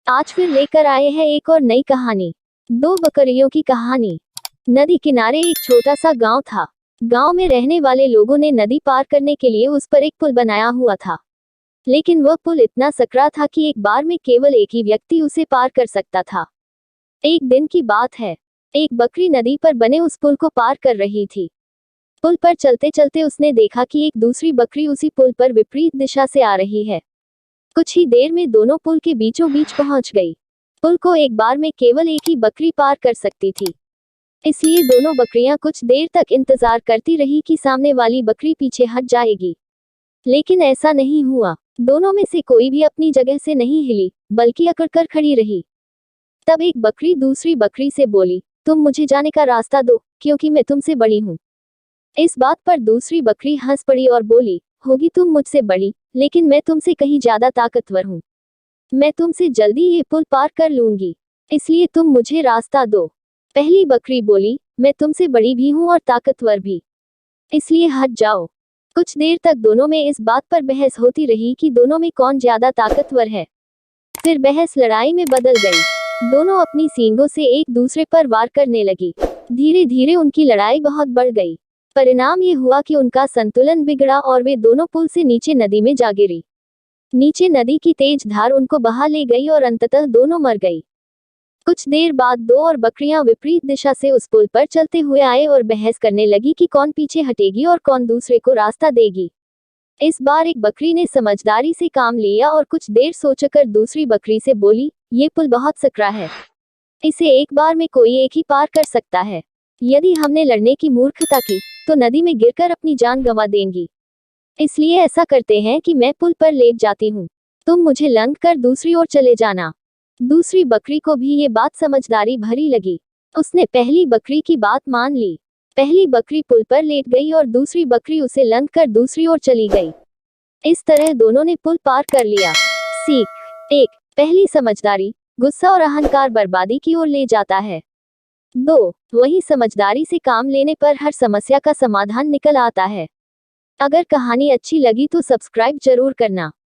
आज फिर लेकर आए हैं एक और नई कहानी। दो बकरियों की कहानी। नदी किनारे एक छोटा सा गांव था। गांव में रहने वाले लोगों ने नदी पार करने के लिए उस पर एक पुल बनाया हुआ था, लेकिन वह पुल इतना सकरा था कि एक बार में केवल एक ही व्यक्ति उसे पार कर सकता था। एक दिन की बात है, एक बकरी नदी पर बने उस पुल को पार कर रही थी। पुल पर चलते चलते उसने देखा कि एक दूसरी बकरी उसी पुल पर विपरीत दिशा से आ रही है। कुछ ही देर में दोनों पुल के बीचों बीच पहुंच गई। पुल को एक बार में केवल एक ही बकरी पार कर सकती थी, इसलिए दोनों बकरियां कुछ देर तक इंतजार करती रही कि सामने वाली बकरी पीछे हट जाएगी, लेकिन ऐसा नहीं हुआ। दोनों में से कोई भी अपनी जगह से नहीं हिली, बल्कि अकड़कर खड़ी रही। तब एक बकरी दूसरी बकरी से बोली, तुम मुझे जाने का रास्ता दो, क्योंकि मैं तुमसे बड़ी हूँ। इस बात पर दूसरी बकरी हंस पड़ी और बोली, होगी तुम मुझसे बड़ी, लेकिन मैं तुमसे कहीं ज्यादा ताकतवर हूँ। मैं तुमसे जल्दी ये पुल पार कर लूंगी, इसलिए तुम मुझे रास्ता दो। पहली बकरी बोली, मैं तुमसे बड़ी भी हूँ और ताकतवर भी, इसलिए हट जाओ। कुछ देर तक दोनों में इस बात पर बहस होती रही कि दोनों में कौन ज्यादा ताकतवर है। फिर बहस लड़ाई में बदल गई। दोनों अपनी सींगों से एक दूसरे पर वार करने लगी। धीरे धीरे उनकी लड़ाई बहुत बढ़ गई। परिणाम ये हुआ कि उनका संतुलन बिगड़ा और वे दोनों पुल से नीचे नदी में जा गिरी। नीचे नदी की तेज धार उनको बहा ले गई और अंततः दोनों मर गई। कुछ देर बाद दो और बकरियां विपरीत दिशा से उस पुल पर चलते हुए आए और बहस करने लगी कि कौन पीछे हटेगी और कौन दूसरे को रास्ता देगी। इस बार एक बकरी ने समझदारी से काम लिया और कुछ देर सोचकर दूसरी बकरी से बोली, ये पुल बहुत सकरा है, इसे एक बार में कोई एक ही पार कर सकता है। यदि हमने लड़ने की मूर्खता की तो नदी में गिरकर अपनी जान गंवा देंगी। इसलिए ऐसा करते हैं कि मैं पुल पर लेट जाती हूँ, तुम मुझे लंघ कर दूसरी ओर चले जाना। दूसरी बकरी को भी ये बात समझदारी भरी लगी। उसने पहली बकरी की बात मान ली। पहली बकरी पुल पर लेट गई और दूसरी बकरी उसे लंघ कर दूसरी ओर चली गई। इस तरह दोनों ने पुल पार कर लिया। सीख 1। पहली समझदारी, गुस्सा और अहंकार बर्बादी की ओर ले जाता है। 2। वही समझदारी से काम लेने पर हर समस्या का समाधान निकल आता है। अगर कहानी अच्छी लगी तो सब्सक्राइब जरूर करना।